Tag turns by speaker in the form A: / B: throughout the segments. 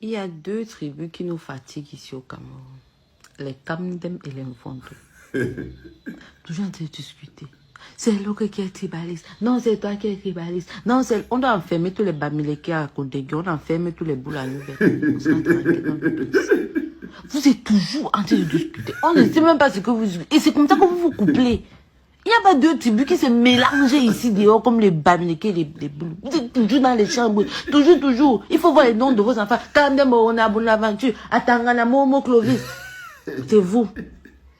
A: Il y a deux tribus qui nous fatiguent ici au Cameroun. Les Kamdem et les Mfondo. Toujours en train de discuter. C'est l'autre qui est tribaliste. Non, c'est toi qui es tribaliste. Non, c'est... On doit enfermer tous les Bamileke à Kondegi. On enferme tous les boules à nouvelle. Vous êtes toujours en train de discuter. On ne sait même pas ce que vous... Et c'est comme ça que vous vous couplez. Il n'y a pas deux tribus qui se mélangent ici dehors comme les Bamileke et les boules. Vous êtes toujours dans les chambres. Toujours. Il faut voir les noms de vos enfants. Kamdem, on a Bonaventure. Atangana, Momo, Clovis. C'est vous.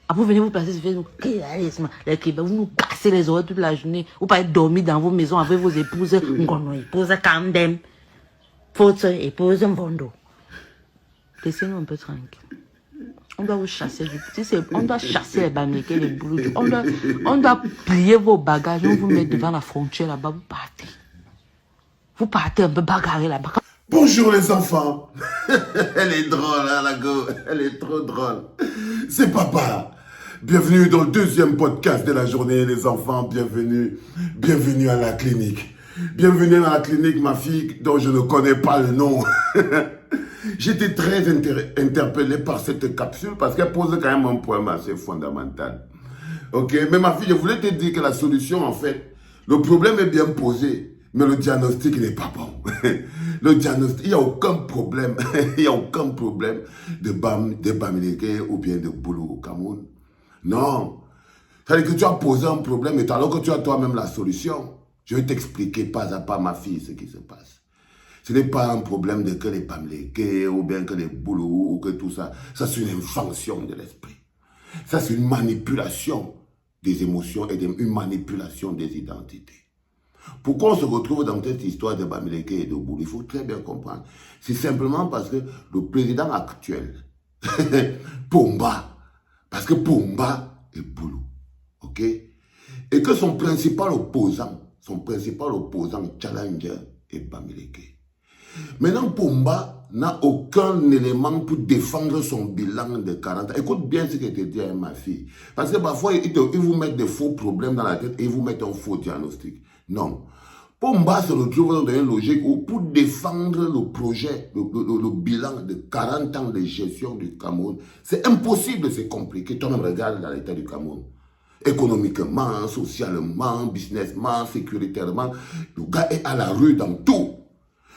A: Après, vous venez vous placer sur Facebook. Les Québécois, vous nous cassez les oreilles toute la journée. Vous pouvez dormir dans vos maisons avec vos épouses. Ngono, épouse Kamdem. Votre épouse Mfondo. Laissez-nous un peu tranquille. On doit vous chasser du petit. On doit chasser les Bamileke, les boulous. On doit plier vos bagages. On vous met devant la frontière là-bas. Vous partez. Vous partez un peu bagarrer là-bas.
B: Bonjour les enfants. Elle est drôle, hein, la go. Elle est trop drôle. C'est papa. Bienvenue dans le deuxième podcast de la journée, les enfants. Bienvenue à la clinique. Bienvenue à la clinique, ma fille, dont je ne connais pas le nom. J'étais très interpellé par cette capsule parce qu'elle pose quand même un problème assez fondamental. Ok, mais ma fille, je voulais te dire que la solution, en fait, le problème est bien posé, mais le diagnostic n'est pas bon. Le diagnostic, il n'y a aucun problème, il n'y a aucun problème de Bamileke ou bien de boulot au Cameroun. Non. C'est-à-dire que tu as posé un problème et alors que tu as toi-même la solution, je vais t'expliquer pas à pas, ma fille, ce qui se passe. Ce n'est pas un problème de que les Bamileke ou bien que les boulots ou que tout ça. Ça, c'est une invention de l'esprit. Ça, c'est une manipulation des émotions et une manipulation des identités. Pourquoi on se retrouve dans cette histoire de Bamileke et de boulot? Il faut très bien comprendre. C'est simplement parce que le président actuel, Pomba, parce que Pomba est boulot, ok? Et que son principal opposant, challenger est Bamileke. Maintenant, Pomba n'a aucun élément pour défendre son bilan de 40 ans. Écoute bien ce que je te dis, ma fille. Parce que parfois, ils vous mettent des faux problèmes dans la tête et ils vous mettent un faux diagnostic. Non. Pomba se retrouve dans une logique où pour défendre le projet, le bilan de 40 ans de gestion du Cameroun, c'est impossible, c'est compliqué. Toi-même, regarde dans l'état du Cameroun. Économiquement, socialement, businessment, sécuritairement, le gars est à la rue dans tout.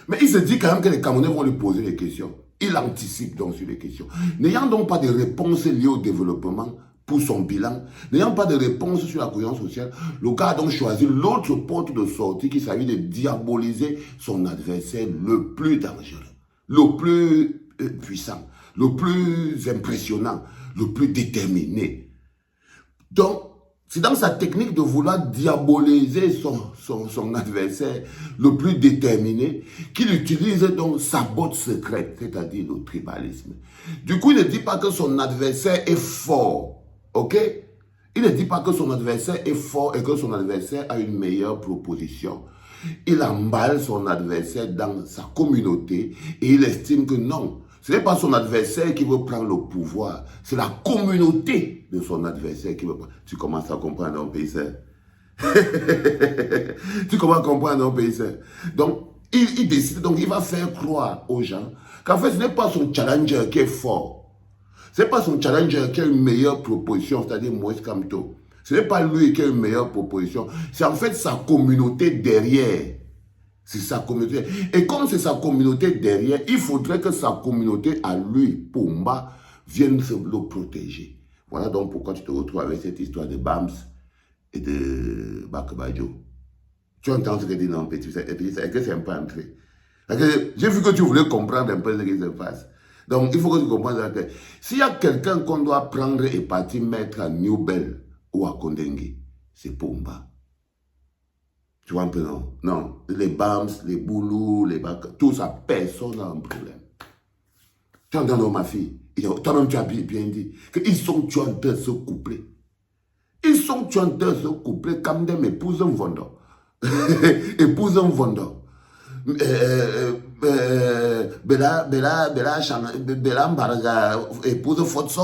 B: Mais il se dit quand même que les Camerounais vont lui poser des questions. Il anticipe donc sur les questions. N'ayant donc pas de réponse liée au développement pour son bilan, n'ayant pas de réponse sur la cohésion sociale, le gars a donc choisi l'autre porte de sortie qui s'agit de diaboliser son adversaire le plus dangereux, le plus puissant, le plus impressionnant, le plus déterminé. Donc, c'est dans sa technique de vouloir diaboliser son adversaire le plus déterminé qu'il utilise donc sa botte secrète, c'est-à-dire le tribalisme. Du coup, il ne dit pas que son adversaire est fort, ok? Il ne dit pas que son adversaire est fort et que son adversaire a une meilleure proposition. Il emballe son adversaire dans sa communauté et il estime que non. Ce n'est pas son adversaire qui veut prendre le pouvoir, c'est la communauté de son adversaire qui veut prendre. Tu commences à comprendre un pays. Tu commences à comprendre un pays. Donc, il décide, donc il va faire croire aux gens qu'en fait, ce n'est pas son challenger qui est fort. Ce n'est pas son challenger qui a une meilleure proposition, c'est-à-dire Moïse Kamto. Ce n'est pas lui qui a une meilleure proposition, c'est en fait sa communauté derrière. C'est sa communauté. Et comme c'est sa communauté derrière, il faudrait que sa communauté à lui, Pomba, vienne le protéger. Voilà donc pourquoi tu te retrouves avec cette histoire de Bams et de Bakbajo. Tu entends ce que dit non, petit, et que c'est un peu entré. J'ai vu que tu voulais comprendre un peu ce qui se passe. Donc il faut que tu comprennes que s'il y a quelqu'un qu'on doit prendre et partir mettre à New Bell ou à Kondengui, c'est Pomba. Tu vois un peu, non? Non. Les Bams, les Boulous, les Bacs, tout ça, personne n'a un problème. Tu entends, ma fille? Toi-même, tu as bien dit qu'ils sont tués de ce couplet. Ils sont tués de ce couplet comme des épouses Mfondo. Épouses Mfondo. Bella Mbaraga, épouse Fotso.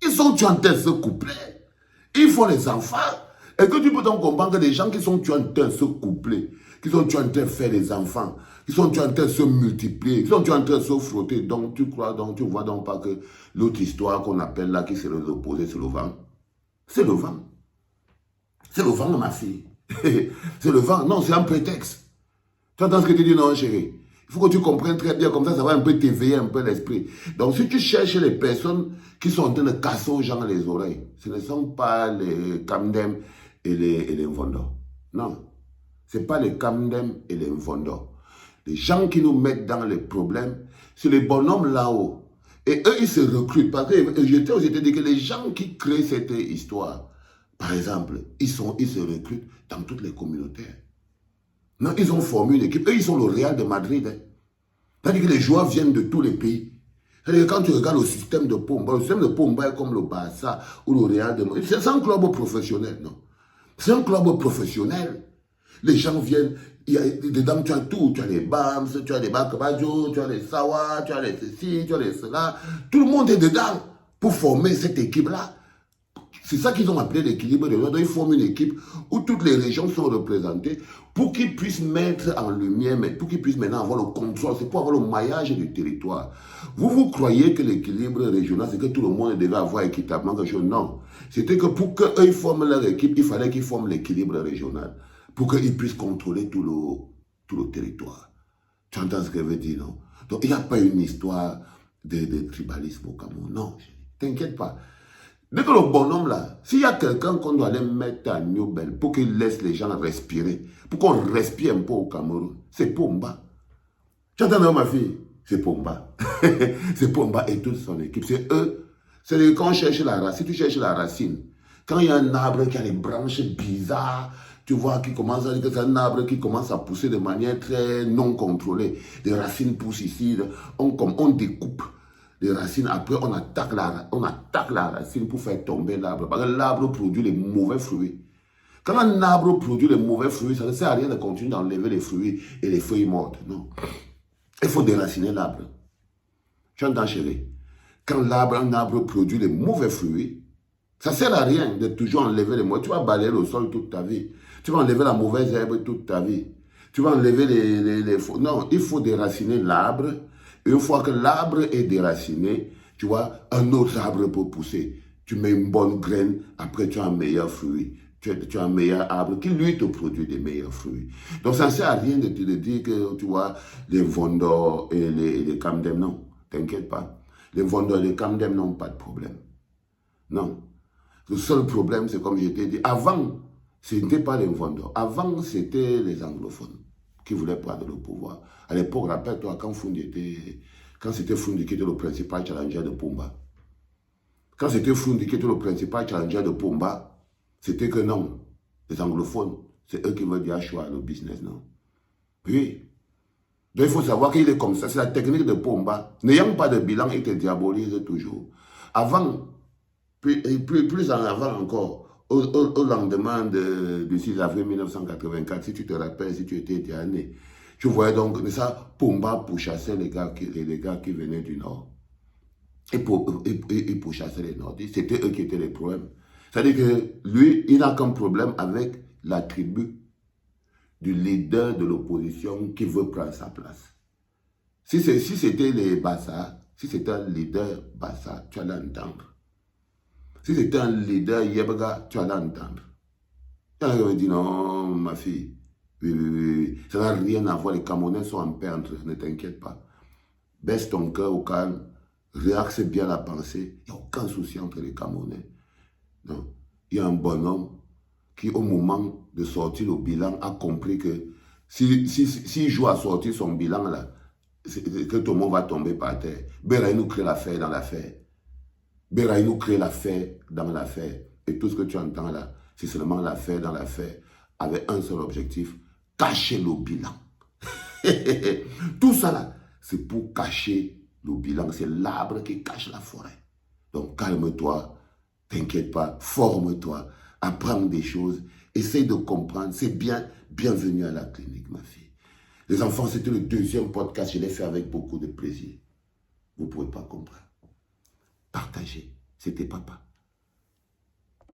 B: Ils sont tués de ce couplet. Ils font les enfants. Et que tu peux donc comprendre que les gens qui sont tués dans ce couplet, qui sont en train de faire des enfants, qui sont en train de se multiplier, qui sont en train de se frotter. Donc tu crois, donc tu vois donc pas que l'autre histoire qu'on appelle là, qui s'est opposée, c'est le vent. C'est le vent. C'est le vent, ma fille. C'est le vent. Non, c'est un prétexte. Tu entends ce que tu dis, non, chérie? Il faut que tu comprennes très bien, comme ça va un peu t'éveiller un peu l'esprit. Donc, si tu cherches les personnes qui sont en train de casser aux gens les oreilles, ce ne sont pas les Kamdem et les Mvondo. Non, ce n'est pas les Kamdem et les Mvondo. Les gens qui nous mettent dans les problèmes, c'est les bonhommes là-haut. Et eux, ils se recrutent. Parce que j'étais dit que les gens qui créent cette histoire, par exemple, ils se recrutent dans toutes les communautés. Non, ils ont formé une équipe. Eux, ils sont le Real de Madrid. Hein. C'est-à-dire que les joueurs viennent de tous les pays. C'est-à-dire que quand tu regardes le système de Pomba, le système de Pomba est comme le Barça ou le Real de Madrid. C'est un club professionnel, non? C'est un club professionnel. Les gens viennent, dedans tu as tout. Tu as les Bams, tu as les Bakabajo, tu as les Sawa, tu as les ceci, tu as les cela. Tout le monde est dedans pour former cette équipe-là. C'est ça qu'ils ont appelé l'équilibre de l'ordre. Ils forment une équipe où toutes les régions sont représentées pour qu'ils puissent mettre en lumière, mais pour qu'ils puissent maintenant avoir le contrôle. C'est pour avoir le maillage du territoire. Vous croyez que l'équilibre régional, c'est que tout le monde devait avoir équitablement quelque chose? Non. C'était que pour qu'eux forment leur équipe, il fallait qu'ils forment l'équilibre régional. Pour qu'ils puissent contrôler tout le territoire. Tu entends ce que je veux dire, non? Donc il n'y a pas une histoire de tribalisme au Cameroun. Non, t'inquiète pas. Dès que le bonhomme là, s'il y a quelqu'un qu'on doit aller mettre à Newbel pour qu'il laisse les gens respirer, pour qu'on respire un peu au Cameroun, c'est Pomba. Tu entends ma fille? C'est Pomba. C'est Pomba et toute son équipe. C'est eux. C'est quand on cherche la racine, tu cherches la racine. Quand il y a un arbre qui a des branches bizarres, tu vois, qui commence à dire que c'est un arbre qui commence à pousser de manière très non contrôlée. Des racines poussent ici, on découpe les racines, après on attaque la racine pour faire tomber l'arbre. Parce que l'arbre produit les mauvais fruits. Quand un arbre produit les mauvais fruits, ça ne sert à rien de continuer d'enlever les fruits et les feuilles mortes. Non. Il faut déraciner l'arbre. Tu entends, chérie? Quand un arbre produit les mauvais fruits, ça ne sert à rien de toujours enlever les mauvais. Tu vas balayer le sol toute ta vie. Tu vas enlever la mauvaise herbe toute ta vie. Tu vas enlever les non, il faut déraciner l'arbre. Une fois que l'arbre est déraciné, tu vois, un autre arbre peut pousser. Tu mets une bonne graine, après tu as un meilleur fruit. Tu as un meilleur arbre qui, lui, te produit des meilleurs fruits. Donc, ça ne sert à rien de te dire que, tu vois, les Vondor et les Kamdem, non. T'inquiète pas. Les Vondor et les Kamdem n'ont pas de problème. Non. Le seul problème, c'est comme je t'ai dit, avant, ce n'était pas les Vondor. Avant, c'était les anglophones qui voulaient prendre le pouvoir. À l'époque, rappelle-toi, quand c'était Fundi qui était le principal challenger de Pomba. Quand c'était Fundi qui était le principal challenger de Pomba, c'était que non, les anglophones, c'est eux qui veulent dire choix le business, non? Oui. Donc il faut savoir qu'il est comme ça, c'est la technique de Pomba. N'ayant pas de bilan, il te diabolise toujours. Avant, plus en avant encore, au lendemain du 6 avril 1984, si tu te rappelles, si tu étais né, tu voyais donc ça, Pomba pourchassait les gars qui venaient du Nord. Et pourchassait les Nordistes. C'était eux qui étaient les problèmes. C'est-à-dire que lui, il n'a qu'un problème avec la tribu du leader de l'opposition qui veut prendre sa place. Si c'était les Bassa, si c'était un leader Bassa, tu allais entendre. Si c'était un leader Yebga, tu allais entendre. Il y en a qui me disent, non, ma fille, oui, ça n'a rien à voir, les Camerounais sont en paix entre eux, ne t'inquiète pas. Baisse ton cœur au calme, réaxe bien la pensée, il n'y a aucun souci entre les Camerounais. Non. Il y a un bonhomme qui, au moment de sortir le bilan, a compris que s'il joue à sortir son bilan, là, que tout le monde va tomber par terre. Beraï nous crée l'affaire dans l'affaire. Beraï nous crée l'affaire dans l'affaire. Et tout ce que tu entends là, c'est seulement l'affaire dans l'affaire, avec un seul objectif, cacher le bilan. Tout ça là, c'est pour cacher le bilan. C'est l'arbre qui cache la forêt. Donc calme-toi. T'inquiète pas, forme-toi, apprends des choses, essaye de comprendre, c'est bien, bienvenue à la clinique, ma fille. Les enfants, c'était le deuxième podcast, je l'ai fait avec beaucoup de plaisir. Vous ne pouvez pas comprendre. Partagez, c'était papa.